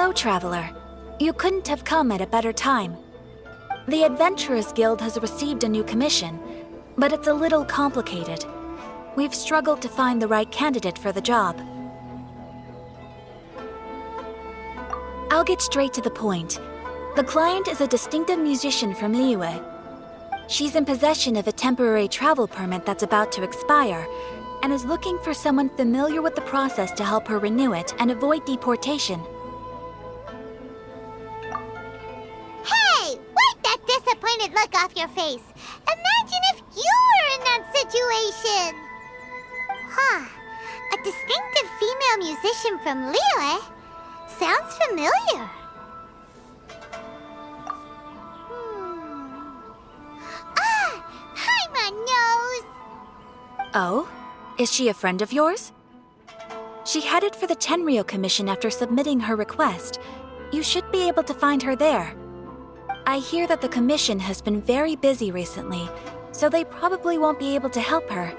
So, Traveler, you couldn't have come at a better time. The Adventurers Guild has received a new commission, but it's a little complicated. We've struggled to find the right candidate for the job. I'll get straight to the point. The client is a distinctive musician from Liyue. She's in possession of a temporary travel permit that's about to expire, and is looking for someone familiar with the process to help her renew it and avoid deportation. Hey! Wipe that disappointed look off your face! Imagine if you were in that situation! Huh. A distinctive female musician from Liyue? Sounds familiar. Ah! Hi, my nose! Oh? Is she a friend of yours? She headed for the Tenryou Commission after submitting her request. You should be able to find her there. I hear that the commission has been very busy recently, so they probably won't be able to help her.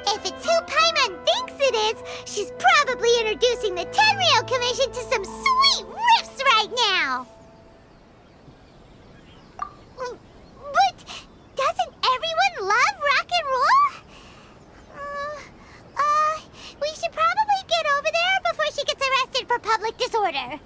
If it's who Paimon thinks it is, she's probably introducing the Tenryou Commission to some sweet riffs right now! But doesn't everyone love rock and roll? We should probably get over there before she gets arrested for public disorder.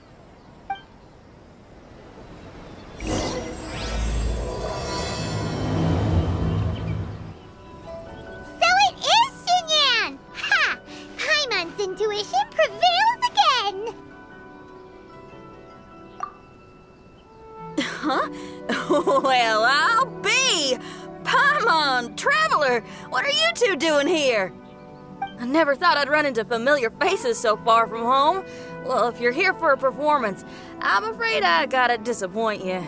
So it is Xinyan! Ha! Paimon's intuition prevails again! Huh? Well, I'll be! Paimon, Traveler, what are you two doing here? I never thought I'd run into familiar faces so far from home. Well, if you're here for a performance, I'm afraid I gotta disappoint you.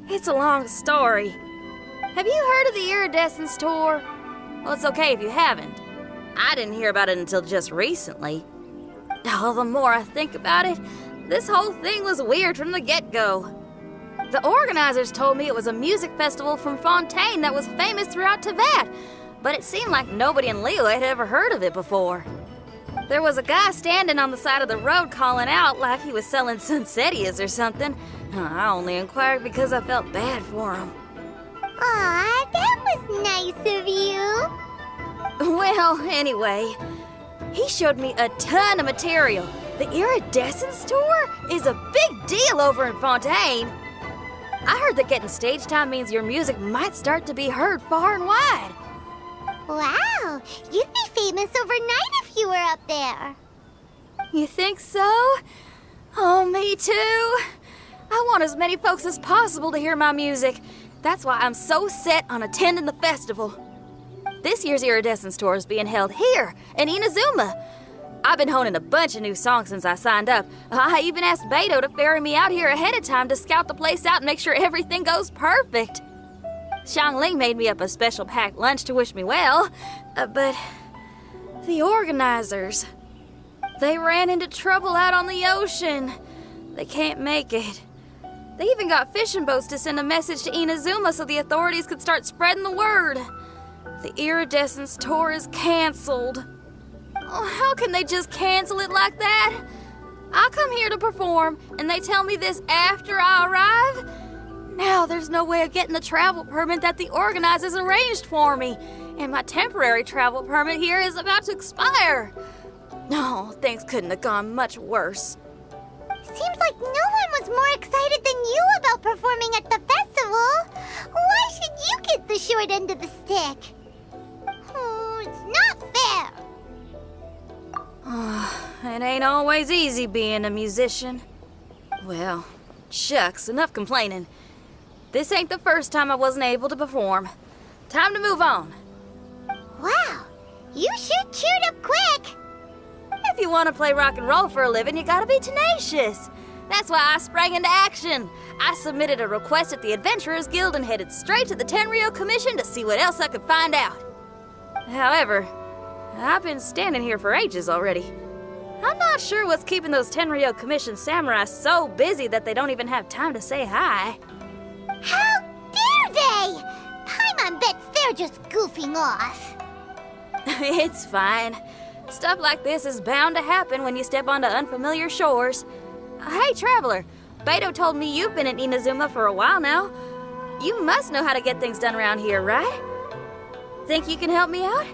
It's a long story. Have you heard of the Iridescence Tour? Well, it's okay if you haven't. I didn't hear about it until just recently. Oh, the more I think about it, this whole thing was weird from the get-go. The organizers told me it was a music festival from Fontaine that was famous throughout Teyvat, but it seemed like nobody in Liyue had ever heard of it before. There was a guy standing on the side of the road calling out like he was selling Sunsetias or something. I only inquired because I felt bad for him. Aw, that was nice of you. Well, anyway, he showed me a ton of material. The Iridescence Tour is a big deal over in Fontaine. I heard that getting stage time means your music might start to be heard far and wide. Wow, you'd be famous overnight if you were up there. You think so? Oh, me too. I want as many folks as possible to hear my music. That's why I'm so set on attending the festival. This year's Iridescence Tour is being held here in Inazuma. I've been honing a bunch of new songs since I signed up. I even asked Beto to ferry me out here ahead of time to scout the place out and make sure everything goes perfect. Xiangling made me up a special packed lunch to wish me well, but the organizers, they ran into trouble out on the ocean. They can't make it. They even got fishing boats to send a message to Inazuma so the authorities could start spreading the word. The Iridescence Tour is canceled. Oh, how can they just cancel it like that? I come here to perform, and they tell me this after I arrive? Now there's no way of getting the travel permit that the organizers arranged for me, and my temporary travel permit here is about to expire. No, things couldn't have gone much worse. Seems like no one was more excited than you about performing at the festival. Why should you get the short end of the stick? Oh, it's not fair. It ain't always easy being a musician. Well, shucks, enough complaining. This ain't the first time I wasn't able to perform. Time to move on. Wow, you sure cheered up quick. If you want to play rock and roll for a living, you gotta be tenacious. That's why I sprang into action. I submitted a request at the Adventurers Guild and headed straight to the Tenryou Commission to see what else I could find out. However, I've been standing here for ages already. I'm not sure what's keeping those Tenryou Commission samurai so busy that they don't even have time to say hi. How dare they? Paimon bets they're just goofing off. It's fine. Stuff like this is bound to happen when you step onto unfamiliar shores. Hey, Traveler, Beto told me you've been in Inazuma for a while now. You must know how to get things done around here, right? Think you can help me out?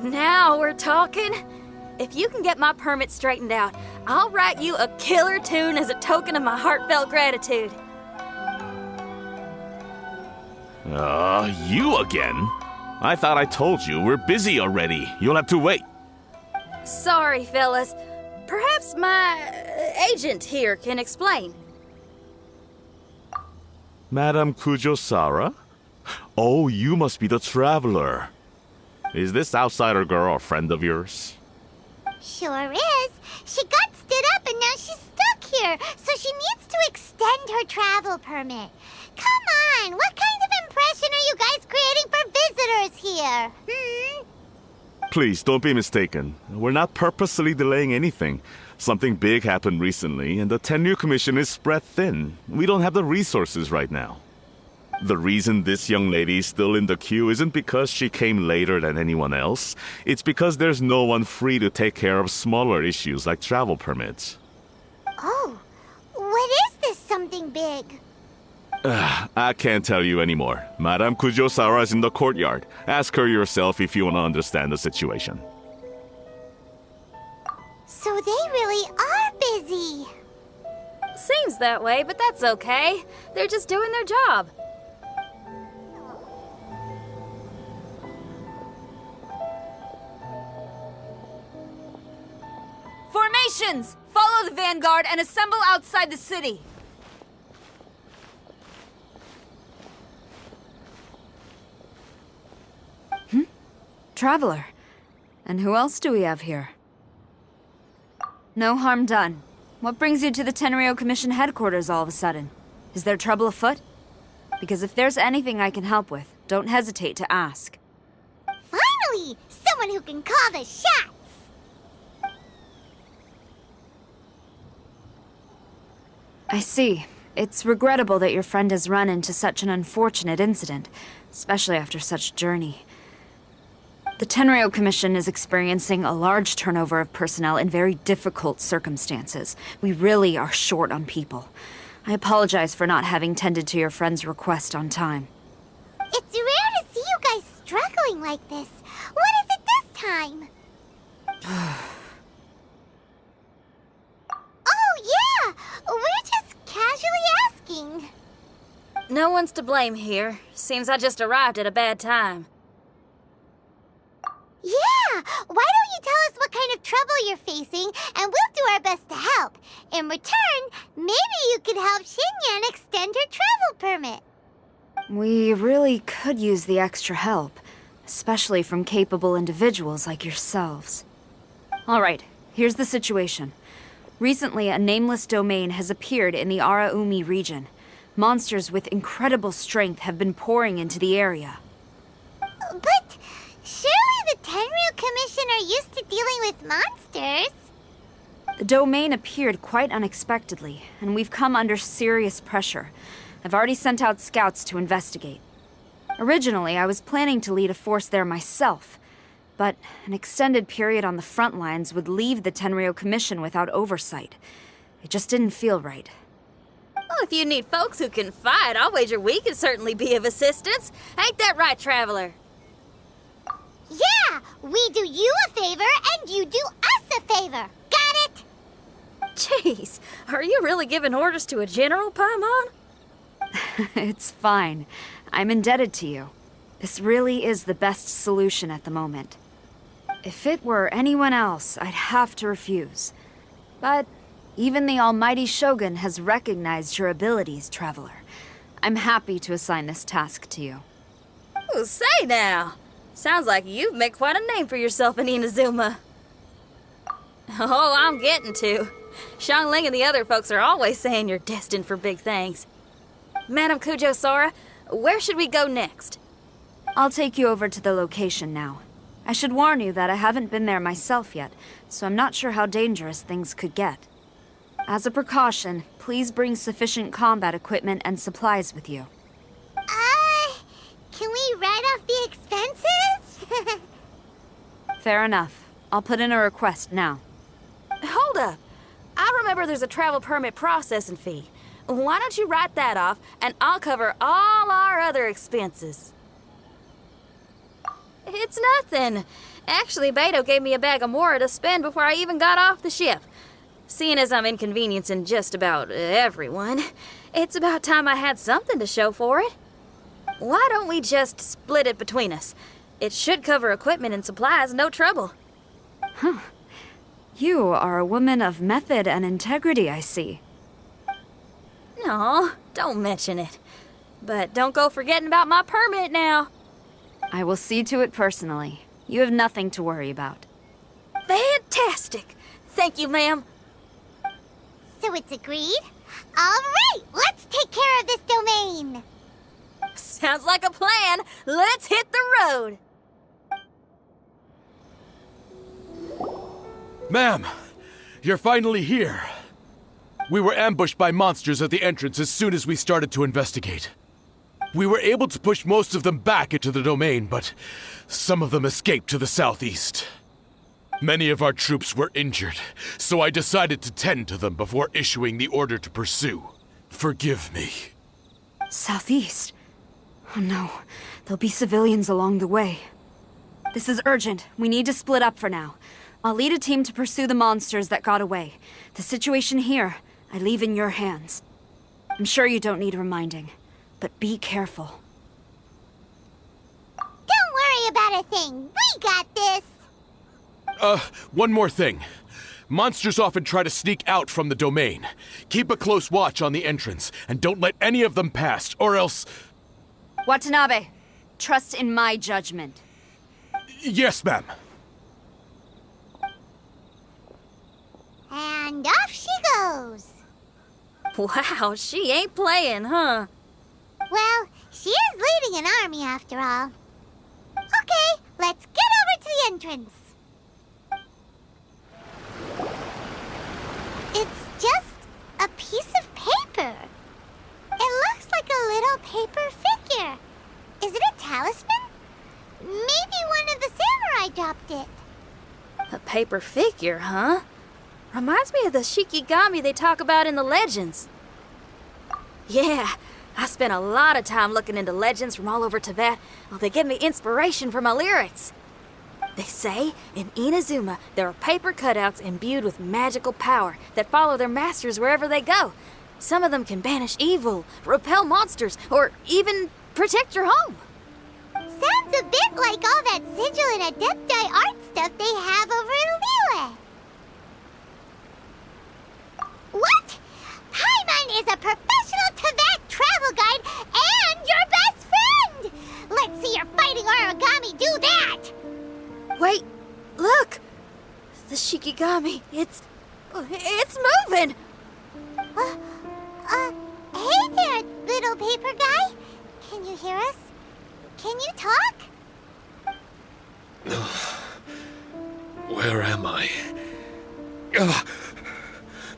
Now we're talking. If you can get my permit straightened out, I'll write you a killer tune as a token of my heartfelt gratitude. You again? I thought I told you, we're busy already. You'll have to wait. Sorry, fellas. Perhaps my agent here can explain. Madame Kujosara? Oh, you must be the traveler. Is this outsider girl a friend of yours? Sure is. She got stood up and now she's stuck here, so she needs to extend her travel permit. Come on, what kind of impression are you guys creating for visitors here? Please, don't be mistaken. We're not purposely delaying anything. Something big happened recently, and the Tenryu Commission is spread thin. We don't have the resources right now. The reason this young lady is still in the queue isn't because she came later than anyone else. It's because there's no one free to take care of smaller issues like travel permits. Oh, what is this something big? I can't tell you anymore. Madame Kujosara is in the courtyard. Ask her yourself if you want to understand the situation. So they really are busy. Seems that way, but that's okay. They're just doing their job. Formations! Follow the vanguard and assemble outside the city. Traveler. And who else do we have here? No harm done. What brings you to the Tenryu Commission headquarters all of a sudden? Is there trouble afoot? Because if there's anything I can help with, don't hesitate to ask. Finally, someone who can call the shots. I see. It's regrettable that your friend has run into such an unfortunate incident, especially after such a journey. The Tenryu Commission is experiencing a large turnover of personnel in very difficult circumstances. We really are short on people. I apologize for not having tended to your friend's request on time. It's rare to see you guys struggling like this. What is it this time? Oh, yeah! We're just casually asking. No one's to blame here. Seems I just arrived at a bad time. Yeah! Why don't you tell us what kind of trouble you're facing, and we'll do our best to help. In return, maybe you could help Xinyan extend her travel permit. We really could use the extra help, especially from capable individuals like yourselves. All right, here's the situation. Recently, a nameless domain has appeared in the Araumi region. Monsters with incredible strength have been pouring into the area. But surely the Tenryu Commission are used to dealing with monsters. The domain appeared quite unexpectedly, and we've come under serious pressure. I've already sent out scouts to investigate. Originally, I was planning to lead a force there myself, but an extended period on the front lines would leave the Tenryu Commission without oversight. It just didn't feel right. Well, if you need folks who can fight, I'll wager we can certainly be of assistance. Ain't that right, Traveler? Yeah! We do you a favor, and you do us a favor. Got it? Jeez, are you really giving orders to a general, Paimon? It's fine. I'm indebted to you. This really is the best solution at the moment. If it were anyone else, I'd have to refuse. But even the almighty Shogun has recognized your abilities, Traveler. I'm happy to assign this task to you. Oh, say now. Sounds like you've made quite a name for yourself in Inazuma. Oh, I'm getting to. Xiangling and the other folks are always saying you're destined for big things. Madame Kujosara, where should we go next? I'll take you over to the location now. I should warn you that I haven't been there myself yet, so I'm not sure how dangerous things could get. As a precaution, please bring sufficient combat equipment and supplies with you. Can we write off the expenses? Fair enough. I'll put in a request now. Hold up. I remember there's a travel permit processing fee. Why don't you write that off, and I'll cover all our other expenses. It's nothing. Actually, Beto gave me a bag of Mora to spend before I even got off the ship. Seeing as I'm inconveniencing just about everyone, it's about time I had something to show for it. Why don't we just split it between us? It should cover equipment and supplies, no trouble. You are a woman of method and integrity, I see. No, don't mention it. But don't go forgetting about my permit now. I will see to it personally. You have nothing to worry about. Fantastic. Thank you, ma'am. So it's agreed? Alright, let's take care of this domain! Sounds like a plan. Let's hit the road. Ma'am, you're finally here. We were ambushed by monsters at the entrance as soon as we started to investigate. We were able to push most of them back into the domain, but some of them escaped to the southeast. Many of our troops were injured, so I decided to tend to them before issuing the order to pursue. Forgive me. Southeast? Oh no, there'll be civilians along the way. This is urgent. We need to split up for now. I'll lead a team to pursue the monsters that got away. The situation here, I leave in your hands. I'm sure you don't need reminding, but be careful. Don't worry about a thing. We got this. One more thing. Monsters often try to sneak out from the domain. Keep a close watch on the entrance, and don't let any of them pass, or else... Watanabe, trust in my judgment. Yes, ma'am. And off she goes. Wow, she ain't playing, huh? Well, she is leading an army after all. Okay, let's get over to the entrance. It's just a piece of paper. It looks like a little paper figure. Is it a talisman? Maybe one of the samurai dropped it. A paper figure, huh? Reminds me of the Shikigami they talk about in the legends. Yeah, I spent a lot of time looking into legends from all over Tibet. Well, they give me inspiration for my lyrics. They say in Inazuma there are paper cutouts imbued with magical power that follow their masters wherever they go. Some of them can banish evil, repel monsters, or even protect your home. Sounds a bit like all that sigil and adepti art stuff they have over in Liyue. What? Paimon is a professional Tibet travel guide and your best friend! Let's see your fighting origami do that! Wait, look! The Shikigami, it's moving! Hey there, little paper guy. Can you hear us? Can you talk? Where am I?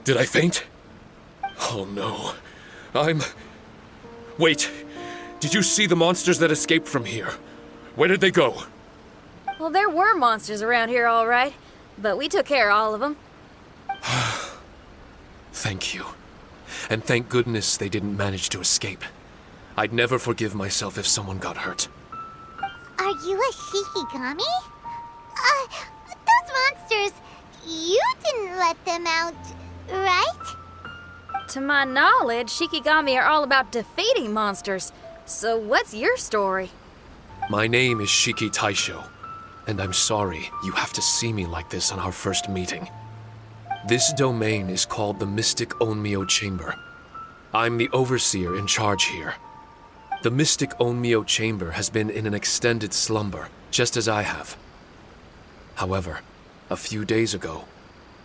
Did I faint? Oh no. Wait. Did you see the monsters that escaped from here? Where did they go? Well, there were monsters around here, all right. But we took care of all of them. Thank you. And thank goodness they didn't manage to escape. I'd never forgive myself if someone got hurt. Are you a Shikigami? Those monsters, you didn't let them out, right? To my knowledge, Shikigami are all about defeating monsters. So what's your story? My name is Shiki Taisho, and I'm sorry you have to see me like this on our first meeting. This domain is called the Mystic Onmyo Chamber. I'm the overseer in charge here. The Mystic Onmyo Chamber has been in an extended slumber, just as I have. However, a few days ago,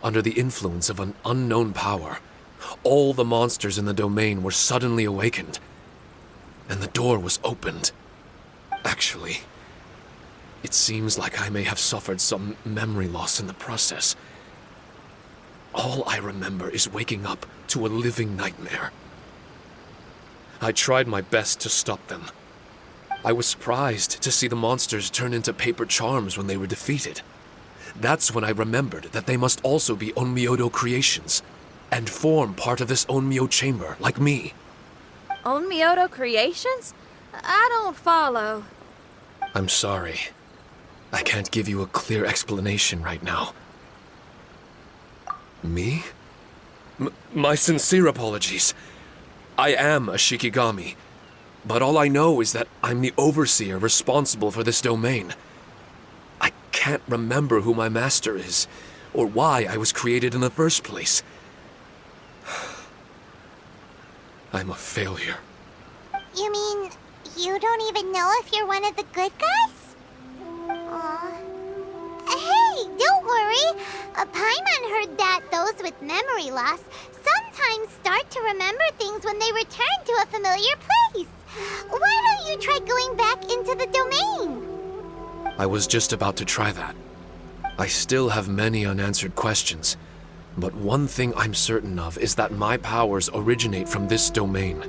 under the influence of an unknown power, all the monsters in the domain were suddenly awakened, and the door was opened. Actually, it seems like I may have suffered some memory loss in the process. All I remember is waking up to a living nightmare. I tried my best to stop them. I was surprised to see the monsters turn into paper charms when they were defeated. That's when I remembered that they must also be Onmyodo creations, and form part of this Onmyo chamber, like me. Onmyodo creations? I don't follow. I'm sorry. I can't give you a clear explanation right now. Me? My sincere apologies. I am a Shikigami, but all I know is that I'm the overseer responsible for this domain. I can't remember who my master is, or why I was created in the first place. I'm a failure. You mean you don't even know if you're one of the good guys? Aw. Hey, don't worry. Paimon heard that those with memory loss sometimes start to remember things when they return to a familiar place. Why don't you try going back into the domain? I was just about to try that. I still have many unanswered questions, but one thing I'm certain of is that my powers originate from this domain.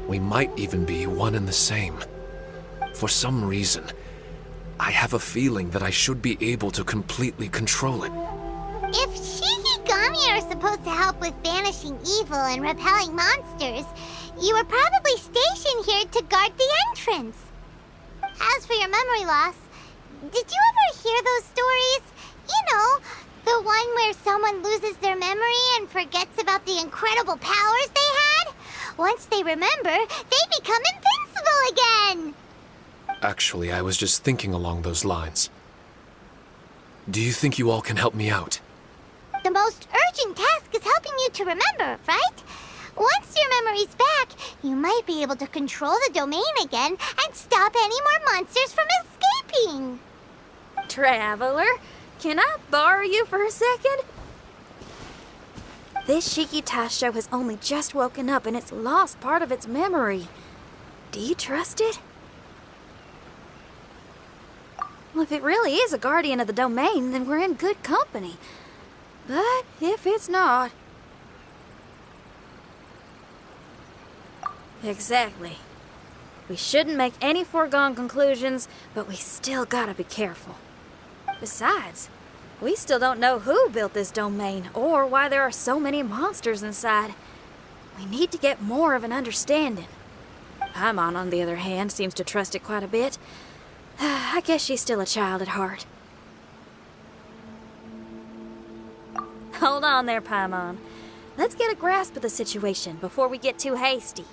We might even be one and the same. For some reason, I have a feeling that I should be able to completely control it. If Shikigami are supposed to help with banishing evil and repelling monsters, you were probably stationed here to guard the entrance. As for your memory loss, did you ever hear those stories? You know, the one where someone loses their memory and forgets about the incredible powers they had? Once they remember, they become invincible again! Actually, I was just thinking along those lines. Do you think you all can help me out? The most urgent task is helping you to remember, right? Once your memory's back, you might be able to control the domain again and stop any more monsters from escaping. Traveler, can I borrow you for a second? This Shiki Taisho has only just woken up and it's lost part of its memory. Do you trust it? Well, if it really is a guardian of the domain, then we're in good company. But if it's not... Exactly. We shouldn't make any foregone conclusions, but we still gotta be careful. Besides, we still don't know who built this domain or why there are so many monsters inside. We need to get more of an understanding. Paimon, on the other hand, seems to trust it quite a bit. I guess she's still a child at heart. Hold on there, Paimon. Let's get a grasp of the situation before we get too hasty.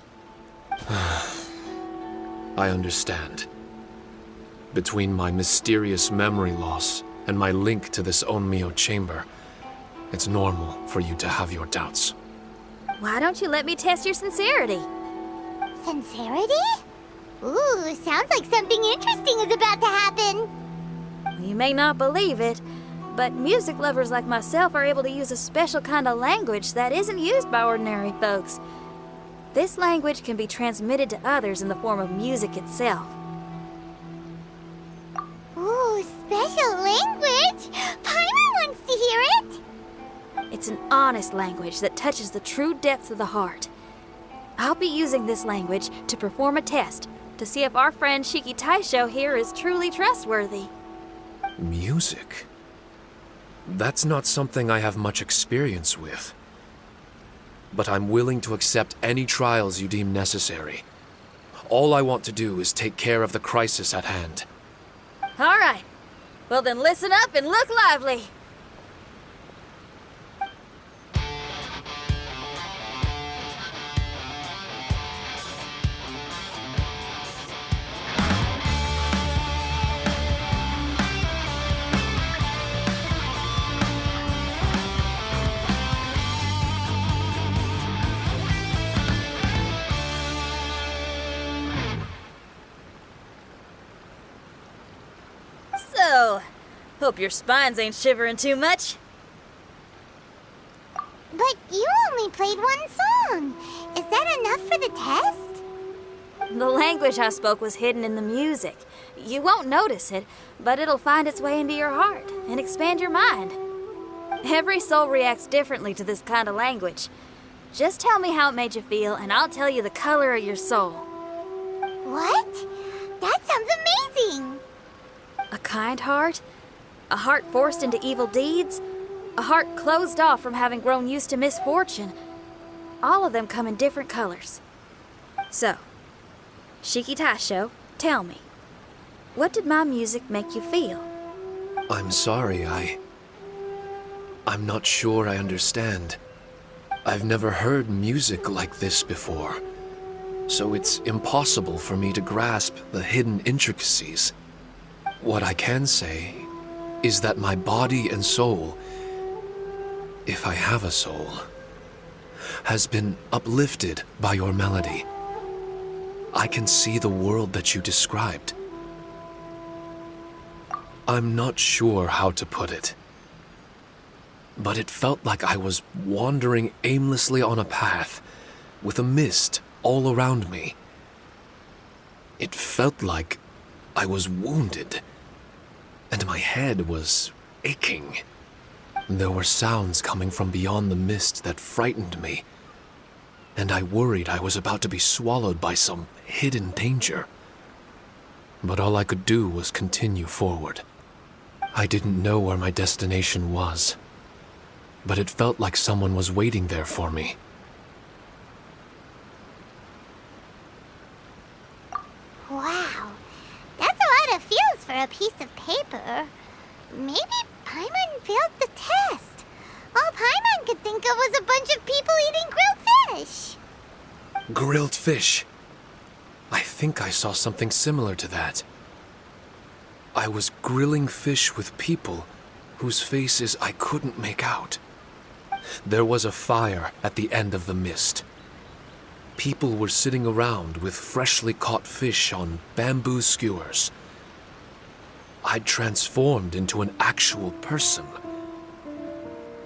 I understand. Between my mysterious memory loss and my link to this Onmyo chamber, it's normal for you to have your doubts. Why don't you let me test your sincerity? Sincerity? Ooh, sounds like something interesting is about to happen. You may not believe it, but music lovers like myself are able to use a special kind of language that isn't used by ordinary folks. This language can be transmitted to others in the form of music itself. Ooh, special language? Paimon wants to hear it. It's an honest language that touches the true depths of the heart. I'll be using this language to perform a test to see if our friend Shiki Taisho here is truly trustworthy. Music? That's not something I have much experience with. But I'm willing to accept any trials you deem necessary. All I want to do is take care of the crisis at hand. All right. Well then listen up and look lively. So, hope your spines ain't shivering too much. But you only played one song. Is that enough for the test? The language I spoke was hidden in the music. You won't notice it, but it'll find its way into your heart and expand your mind. Every soul reacts differently to this kind of language. Just tell me how it made you feel, and I'll tell you the color of your soul. What? That sounds amazing. A kind heart? a heart forced into evil deeds, a heart closed off from having grown used to misfortune. All of them come in different colors. So, Shiki Taisho, tell me, what did my music make you feel? I'm sorry, I'm not sure I understand. I've never heard music like this before, so it's impossible for me to grasp the hidden intricacies. What I can say is that my body and soul, if I have a soul, has been uplifted by your melody. I can see the world that you described. I'm not sure how to put it, but it felt like I was wandering aimlessly on a path with a mist all around me. It felt like I was wounded, and my head was aching. There were sounds coming from beyond the mist that frightened me, and I worried I was about to be swallowed by some hidden danger. But all I could do was continue forward. I didn't know where my destination was, but it felt like someone was waiting there for me. Wow, that's a lot of feels for a piece of paper. Maybe Paimon failed the test. All Paimon could think of was a bunch of people eating grilled fish. Grilled fish. I think I saw something similar to that. I was grilling fish with people whose faces I couldn't make out. There was a fire at the end of the mist. People were sitting around with freshly caught fish on bamboo skewers. I'd transformed into an actual person.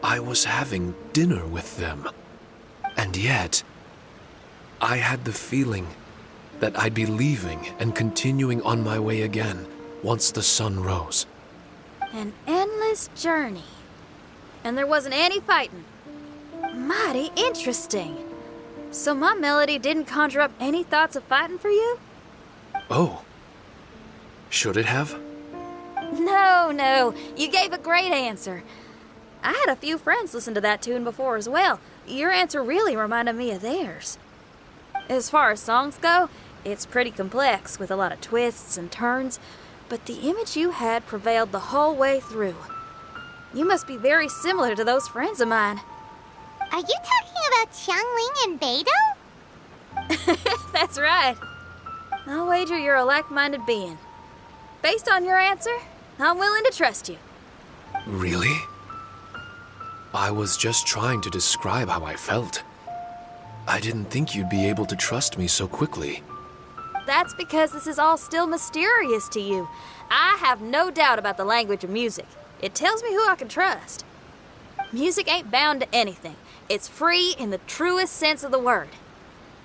I was having dinner with them. And yet, I had the feeling that I'd be leaving and continuing on my way again once the sun rose. An endless journey. And there wasn't any fighting. Mighty interesting. So my melody didn't conjure up any thoughts of fighting for you? Oh. Should it have? No. You gave a great answer. I had a few friends listen to that tune before as well. Your answer really reminded me of theirs. As far as songs go, it's pretty complex with a lot of twists and turns, but the image you had prevailed the whole way through. You must be very similar to those friends of mine. Are you talking about Xiangling and Beidou? That's right. I'll wager you're a like-minded being. Based on your answer, I'm willing to trust you. Really? I was just trying to describe how I felt. I didn't think you'd be able to trust me so quickly. That's because this is all still mysterious to you. I have no doubt about the language of music. It tells me who I can trust. Music ain't bound to anything. It's free in the truest sense of the word.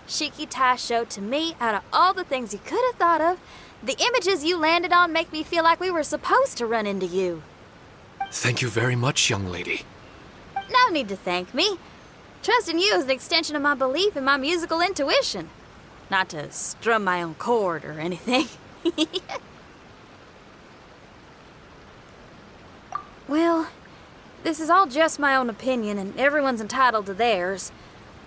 Shiki Taisho, to me, out of all the things you could have thought of, the images you landed on make me feel like we were supposed to run into you. Thank you very much, young lady. No need to thank me. Trusting you is an extension of my belief in my musical intuition. Not to strum my own chord or anything. Well, this is all just my own opinion, and everyone's entitled to theirs.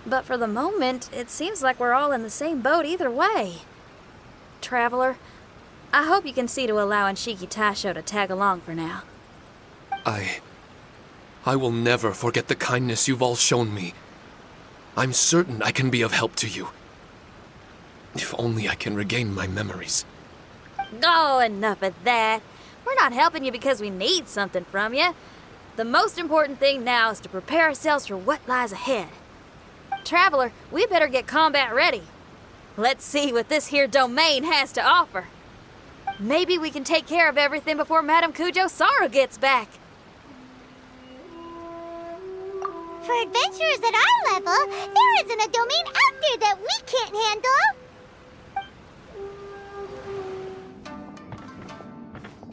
But for the moment, it seems like we're all in the same boat either way. Traveler, I hope you can see to allowing Shiki Taisho to tag along for now. I will never forget the kindness you've all shown me. I'm certain I can be of help to you. If only I can regain my memories. Oh, enough of that. We're not helping you because we need something from you. The most important thing now is to prepare ourselves for what lies ahead. Traveler, we better get combat ready. Let's see what this here domain has to offer. Maybe we can take care of everything before Madame Kujo Sara gets back. For adventurers at our level, there isn't a domain out there that we can't handle.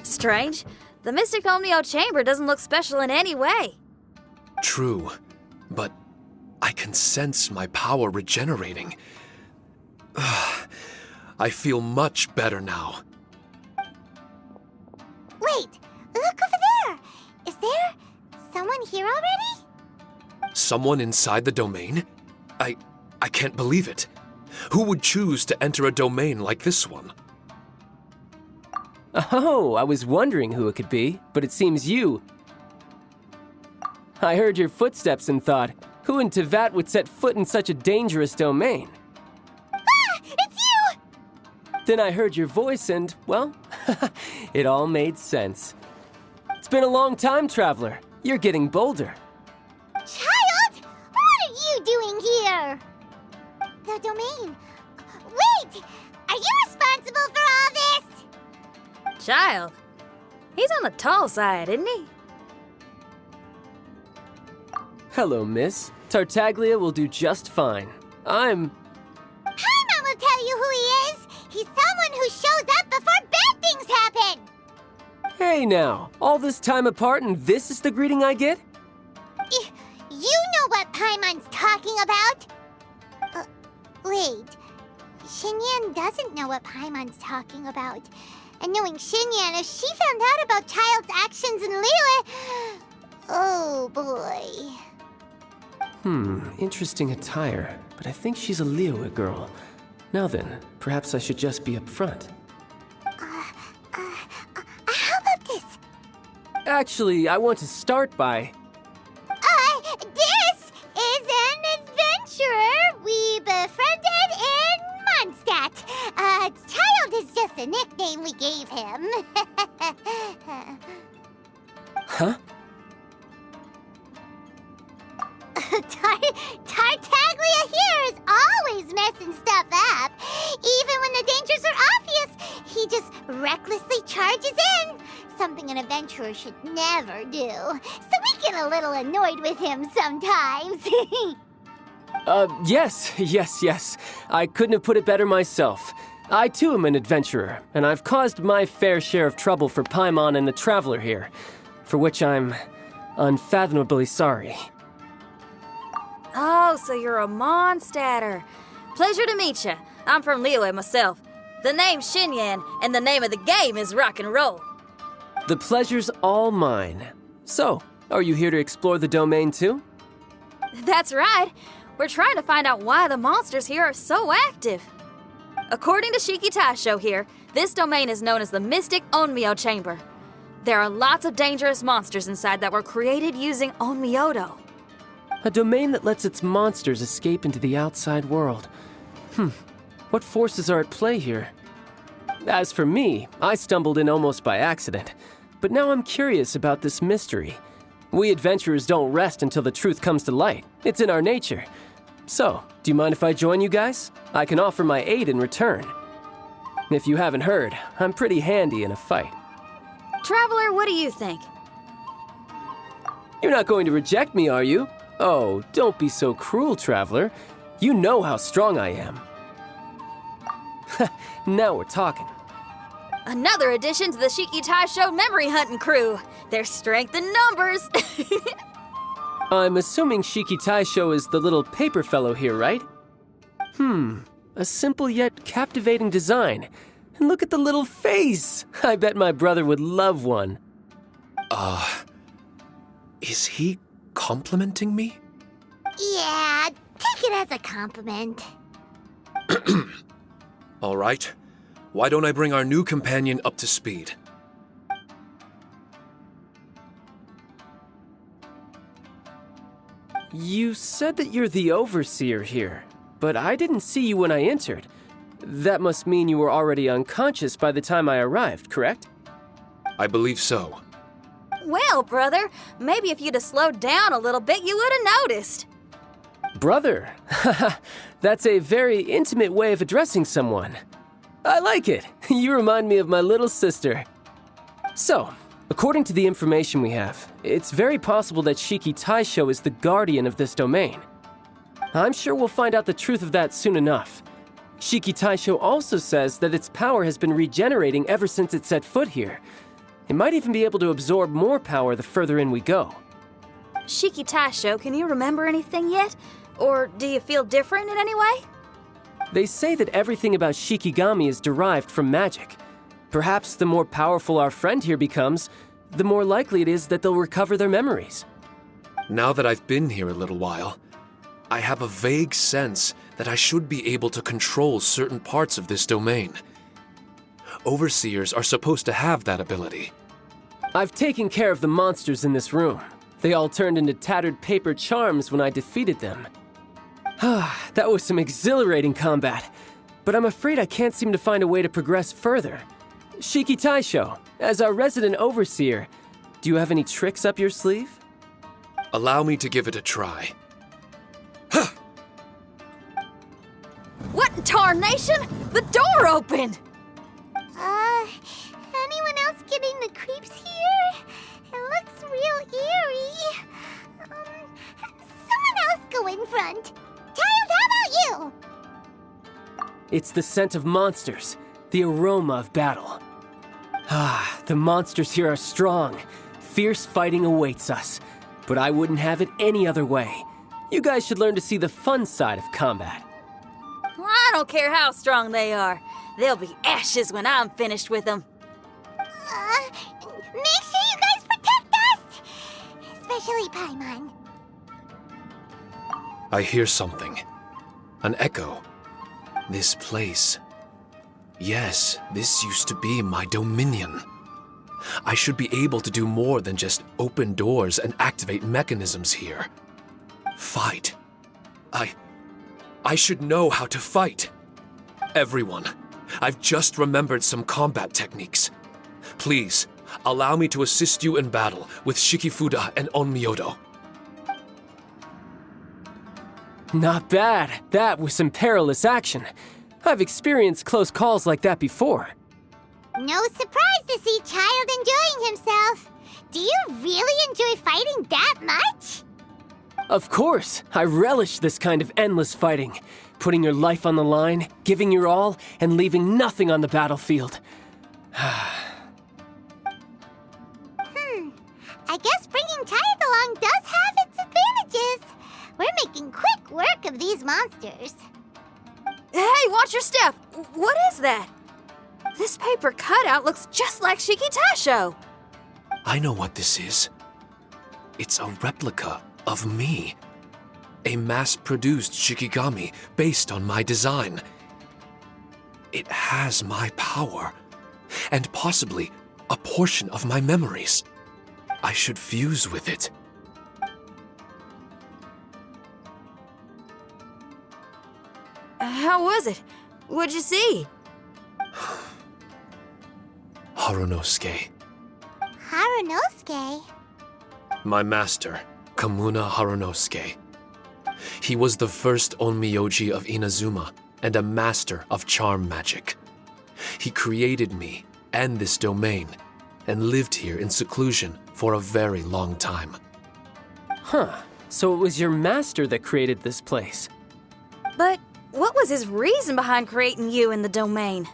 Strange. The Mystic Omnio Chamber doesn't look special in any way. True, but I can sense my power regenerating. I feel much better now. Wait, look over there. there someone here already? Someone inside the domain? I can't believe it. Who would choose to enter a domain like this one? Oh, I was wondering who it could be, but it seems you. I heard your footsteps and thought, who in Tevat would set foot in such a dangerous domain? Ah! It's you! Then I heard your voice and, well, it all made sense. It's been a long time, Traveler. You're getting bolder. Child! What are you doing here? The domain. Wait! Are you responsible for all this? Child. He's on the tall side, isn't he? Hello, miss. Tartaglia will do just fine. Paimon will tell you who he is. He's someone who shows up before bad things happen. Hey now, all this time apart and this is the greeting I get? You know what Paimon's talking about? Wait. Xinyan doesn't know what Paimon's talking about. And knowing Xinyan, if she found out about Child's actions in Liyue... Oh, boy. Interesting attire, but I think she's a Liyue girl. Now then, perhaps I should just be upfront. How about this? Actually, I want to start by... This is an adventurer we befriended in Mondstadt. Child is just a nickname we gave him. Huh? Tartaglia here is always messing stuff up. Even when the dangers are obvious, he just recklessly charges in. Something an adventurer should never do. So we get a little annoyed with him sometimes. Yes. I couldn't have put it better myself. I too am an adventurer, and I've caused my fair share of trouble for Paimon and the Traveler here, for which I'm unfathomably sorry. Oh, so you're a Mondstadter. Pleasure to meet you. I'm from Liyue myself. The name's Xinyan, and the name of the game is rock and roll. The pleasure's all mine. So, are you here to explore the domain too? That's right. We're trying to find out why the monsters here are so active. According to Shiki Taisho here, this domain is known as the Mystic Onmyo Chamber. There are lots of dangerous monsters inside that were created using Onmyodo. A domain that lets its monsters escape into the outside world. What forces are at play here? As for me, I stumbled in almost by accident. But now I'm curious about this mystery. We adventurers don't rest until the truth comes to light. It's in our nature. So, do you mind if I join you guys? I can offer my aid in return. If you haven't heard, I'm pretty handy in a fight. Traveler, what do you think? You're not going to reject me, are you? Oh, don't be so cruel, Traveler. You know how strong I am. Now we're talking. Another addition to the Shiki Taisho memory hunting crew. There's strength in numbers. I'm assuming Shiki Taisho is the little paper fellow here, right? A simple yet captivating design. And look at the little face! I bet my brother would love one. Is he complimenting me? Yeah, take it as a compliment. All right. Why don't I bring our new companion up to speed? You said that you're the overseer here, but I didn't see you when I entered. That must mean you were already unconscious by the time I arrived, correct? I believe so. Well, brother, maybe if you'd have slowed down a little bit, you would have noticed. Brother? That's a very intimate way of addressing someone. I like it. You remind me of my little sister. So, according to the information we have, it's very possible that Shiki Taisho is the guardian of this domain. I'm sure we'll find out the truth of that soon enough. Shiki Taisho also says that its power has been regenerating ever since it set foot here. It might even be able to absorb more power the further in we go. Shiki Taisho, can you remember anything yet? Or do you feel different in any way? They say that everything about Shikigami is derived from magic. Perhaps the more powerful our friend here becomes, the more likely it is that they'll recover their memories. Now that I've been here a little while, I have a vague sense that I should be able to control certain parts of this domain. Overseers are supposed to have that ability. I've taken care of the monsters in this room. They all turned into tattered paper charms when I defeated them. That was some exhilarating combat, but I'm afraid I can't seem to find a way to progress further. Shiki Taisho, as our resident overseer, do you have any tricks up your sleeve? Allow me to give it a try. What in tarnation? The door opened! Anyone else getting the creeps here? It looks real eerie. Someone else go in front. Child, how about you? It's the scent of monsters, the aroma of battle. The monsters here are strong. Fierce fighting awaits us. But I wouldn't have it any other way. You guys should learn to see the fun side of combat. I don't care how strong they are. They'll be ashes when I'm finished with them. Make sure you guys protect us! Especially Paimon. I hear something. An echo. This place. Yes, this used to be my dominion. I should be able to do more than just open doors and activate mechanisms here. Fight. I should know how to fight. Everyone, I've just remembered some combat techniques. Please, allow me to assist you in battle with Shikifuda and Onmyodo. Not bad. That was some perilous action. I've experienced close calls like that before. No surprise to see Child enjoying himself. Do you really enjoy fighting that much? Of course, I relish this kind of endless fighting. Putting your life on the line, giving your all, and leaving nothing on the battlefield. I guess bringing Child along does have its advantages. We're making quick work of these monsters. Hey, watch your step! What is that? This paper cutout looks just like Shiki Taisho. I know what this is. It's a replica of me. A mass-produced Shikigami based on my design. It has my power, and possibly a portion of my memories. I should fuse with it. How was it? What'd you see? Harunosuke. Harunosuke? My master, Kamuna Harunosuke. He was the first Onmyoji of Inazuma and a master of charm magic. He created me and this domain and lived here in seclusion for a very long time. So it was your master that created this place. But what was his reason behind creating you in the domain?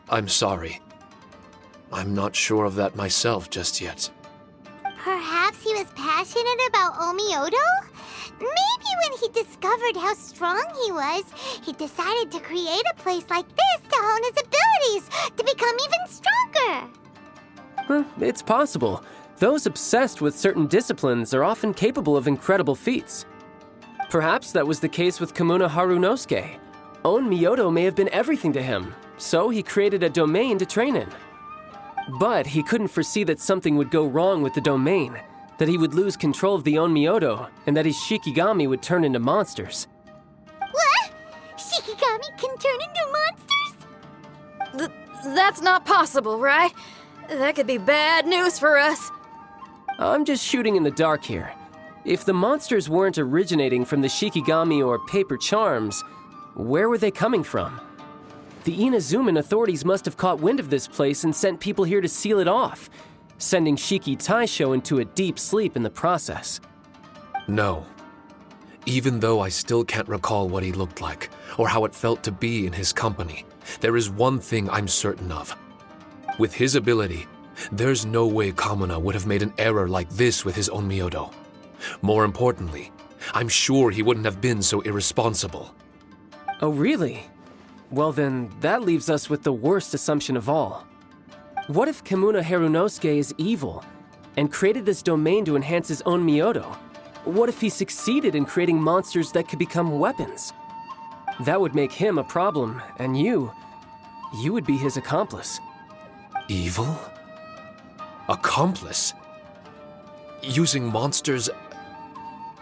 I'm sorry. I'm not sure of that myself just yet. Perhaps he was passionate about Onmyodo? Maybe when he discovered how strong he was, he decided to create a place like this to hone his abilities, to become even stronger. It's possible. Those obsessed with certain disciplines are often capable of incredible feats. Perhaps that was the case with Kamuna Harunosuke. Onmyodo may have been everything to him, so he created a domain to train in. But he couldn't foresee that something would go wrong with the domain, that he would lose control of the Onmyodo, and that his Shikigami would turn into monsters. What? Shikigami can turn into monsters? That's not possible, right? That could be bad news for us. I'm just shooting in the dark here. If the monsters weren't originating from the Shikigami or paper charms, where were they coming from? The Inazuman authorities must have caught wind of this place and sent people here to seal it off, sending Shiki Taisho into a deep sleep in the process. No. Even though I still can't recall what he looked like, or how it felt to be in his company, there is one thing I'm certain of. With his ability, there's no way Kamuna would have made an error like this with his Onmyodo. More importantly, I'm sure he wouldn't have been so irresponsible. Oh, really? Well then, that leaves us with the worst assumption of all. What if Kimuna Harunosuke is evil and created this domain to enhance his own miHoYo? What if he succeeded in creating monsters that could become weapons? That would make him a problem, and you would be his accomplice. Evil? Accomplice? Using monsters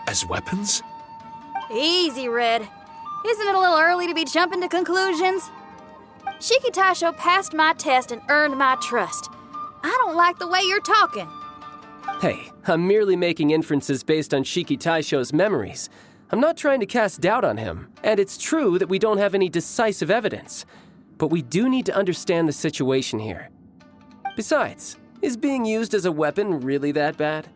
as weapons? Easy, Red. Isn't it a little early to be jumping to conclusions? Shiki Taisho passed my test and earned my trust. I don't like the way you're talking. Hey, I'm merely making inferences based on Shiki Taisho's memories. I'm not trying to cast doubt on him, and it's true that we don't have any decisive evidence. But we do need to understand the situation here. Besides, is being used as a weapon really that bad?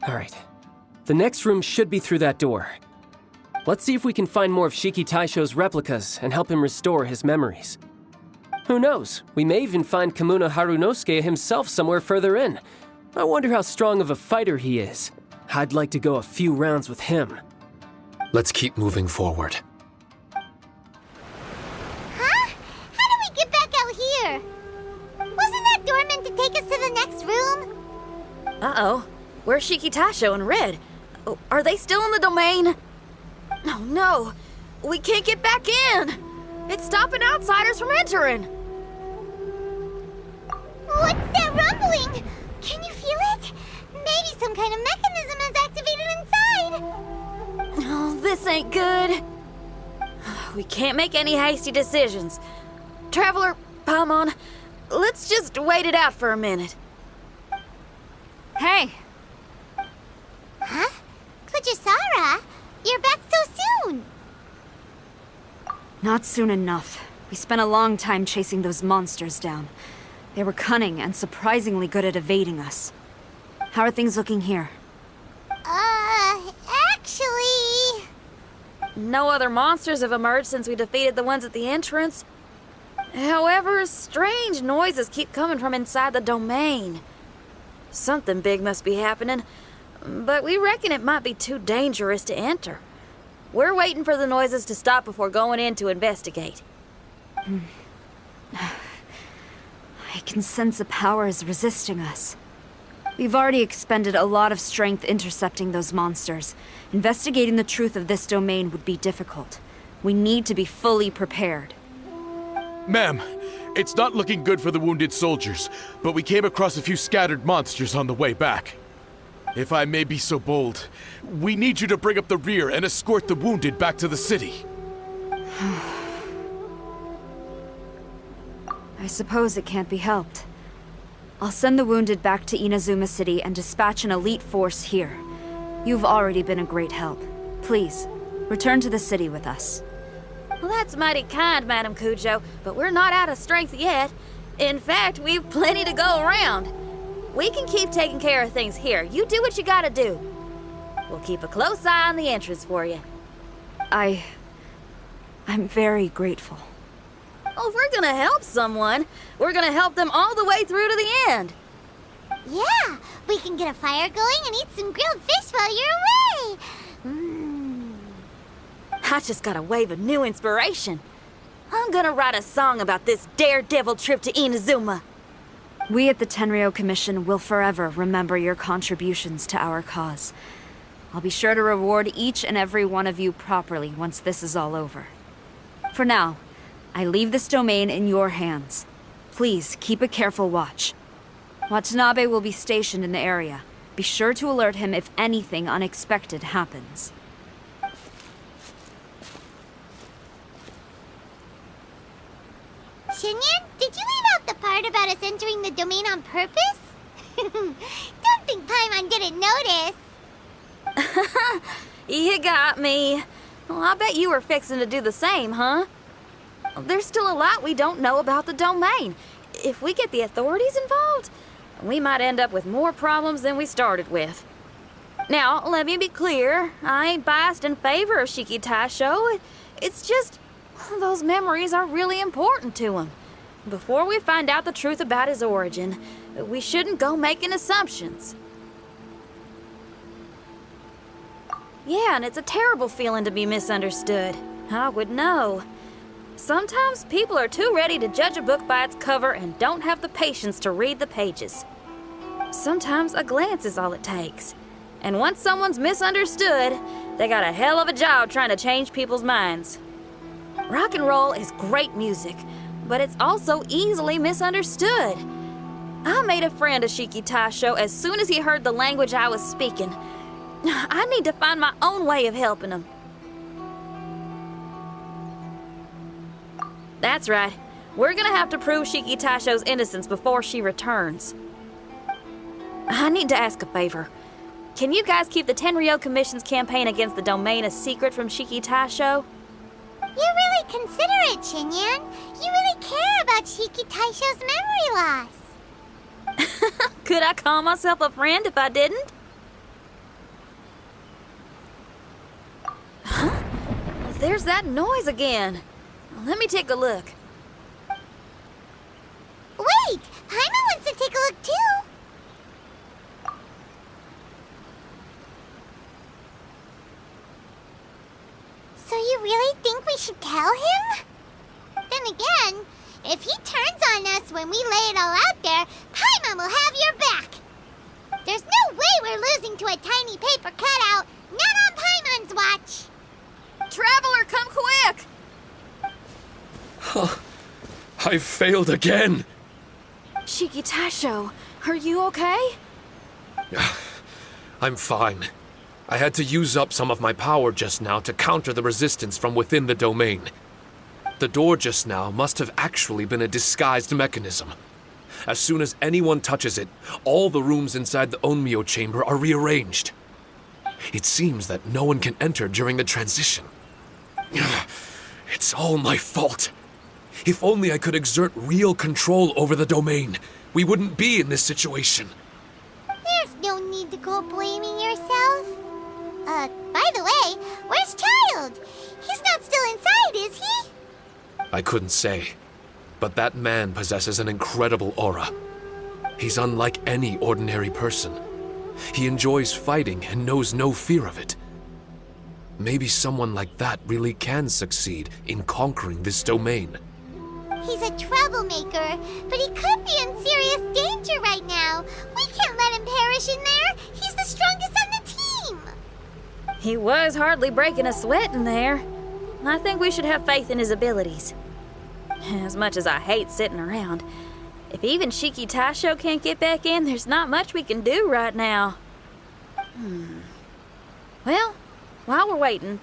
All right. The next room should be through that door. Let's see if we can find more of Shiki Taisho's replicas and help him restore his memories. Who knows? We may even find Kimuna Harunosuke himself somewhere further in. I wonder how strong of a fighter he is. I'd like to go a few rounds with him. Let's keep moving forward. Huh? How do we get back out here? Wasn't that door meant to take us to the next room? Uh-oh. Where's Shiki Taisho and Red? Oh, are they still in the domain? Oh no! We can't get back in! It's stopping outsiders from entering! What's that rumbling? Can you feel it? Maybe some kind of mechanism is activated inside. Oh, this ain't good. We can't make any hasty decisions. Traveler, Paimon, let's just wait it out for a minute. Hey, Huh? Kujisara? You're back so soon! not soon enough. We spent a long time chasing those monsters down. They were cunning and surprisingly good at evading us. How are things looking here? Actually... No other monsters have emerged since we defeated the ones at the entrance. However, strange noises keep coming from inside the domain. Something big must be happening, but we reckon it might be too dangerous to enter. We're waiting for the noises to stop before going in to investigate. I can sense a power is resisting us. We've already expended a lot of strength intercepting those monsters. Investigating the truth of this domain would be difficult. We need to be fully prepared. Ma'am, it's not looking good for the wounded soldiers, but we came across a few scattered monsters on the way back. If I may be so bold, we need you to bring up the rear and escort the wounded back to the city. I suppose it can't be helped. I'll send the wounded back to Inazuma City and dispatch an elite force here. You've already been a great help. Please, return to the city with us. Well, that's mighty kind, Madam Cujo, but we're not out of strength yet. In fact, we've plenty to go around. We can keep taking care of things here. You do what you gotta do. We'll keep a close eye on the entrance for you. I'm very grateful. Oh, if we're gonna help someone, we're gonna help them all the way through to the end. Yeah, we can get a fire going and eat some grilled fish while you're away! I just got a wave of new inspiration. I'm gonna write a song about this daredevil trip to Inazuma. We at the Tenryou Commission will forever remember your contributions to our cause. I'll be sure to reward each and every one of you properly once this is all over. For now, I leave this domain in your hands. Please keep a careful watch. Watanabe will be stationed in the area. Be sure to alert him if anything unexpected happens. Shinyan, did you leave out the part about us entering the domain on purpose? Don't think Paimon didn't notice. You got me. Well, I bet you were fixing to do the same, huh? There's still a lot we don't know about the domain. If we get the authorities involved, we might end up with more problems than we started with. Now, let me be clear. I ain't biased in favor of Shiki Taisho. It's just, those memories are really important to him. Before we find out the truth about his origin, we shouldn't go making assumptions. Yeah, and it's a terrible feeling to be misunderstood. I would know. Sometimes people are too ready to judge a book by its cover and don't have the patience to read the pages. Sometimes a glance is all it takes. And once someone's misunderstood, they got a hell of a job trying to change people's minds. Rock and roll is great music, but it's also easily misunderstood. I made a friend of Shiki Taisho as soon as he heard the language I was speaking. I need to find my own way of helping him. That's right. We're gonna have to prove Shiki Taisho's innocence before she returns. I need to ask a favor. Can you guys keep the Tenryou Commission's campaign against the domain a secret from Shiki Taisho? You're really considerate, Xinyan. You really care about Shiki Taisho's memory loss. Could I call myself a friend if I didn't? Huh? There's that noise again. Let me take a look. Wait! Paimon wants to take a look too! So you really think we should tell him? Then again, if he turns on us when we lay it all out there, Paimon will have your back! There's no way we're losing to a tiny paper cutout, not on Paimon's watch! Traveler, come quick! I failed again! Shiki Taisho, are you okay? I'm fine. I had to use up some of my power just now to counter the resistance from within the domain. The door just now must have actually been a disguised mechanism. As soon as anyone touches it, all the rooms inside the Onmyo chamber are rearranged. It seems that no one can enter during the transition. It's all my fault. If only I could exert real control over the domain, we wouldn't be in this situation. There's no need to go blaming yourself. By the way, where's Child? He's not still inside, is he? I couldn't say, but that man possesses an incredible aura. He's unlike any ordinary person. He enjoys fighting and knows no fear of it. Maybe someone like that really can succeed in conquering this domain. He's a troublemaker, but he could be in serious danger right now. We can't let him perish in there. He's the strongest on the team. He was hardly breaking a sweat in there. I think we should have faith in his abilities. As much as I hate sitting around, if even Shiki Taisho can't get back in, there's not much we can do right now. Well, while we're waiting,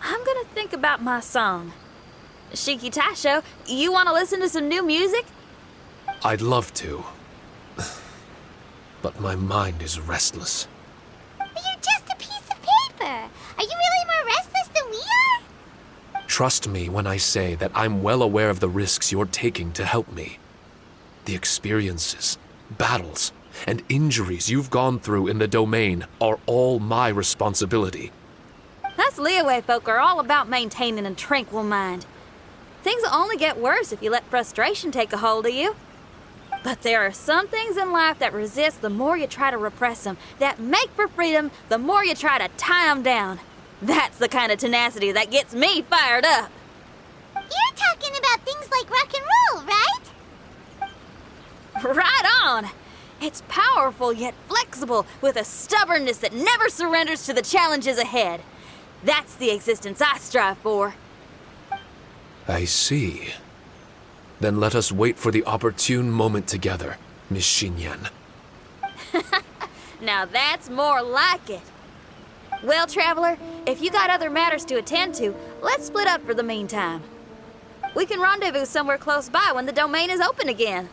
I'm gonna think about my song. Shiki Taisho, you want to listen to some new music? I'd love to. But my mind is restless. But you're just a piece of paper. Are you really more restless than we are? Trust me when I say that I'm well aware of the risks you're taking to help me. The experiences, battles, and injuries you've gone through in the domain are all my responsibility. Us Liyue folk are all about maintaining a tranquil mind. Things will only get worse if you let frustration take a hold of you. But there are some things in life that resist the more you try to repress them, that make for freedom the more you try to tie them down. That's the kind of tenacity that gets me fired up. You're talking about things like rock and roll, right? Right on! It's powerful yet flexible, with a stubbornness that never surrenders to the challenges ahead. That's the existence I strive for. I see. Then let us wait for the opportune moment together, Miss Xinyan. Now that's more like it. Well, Traveler, if you got other matters to attend to, let's split up for the meantime. We can rendezvous somewhere close by when the domain is open again.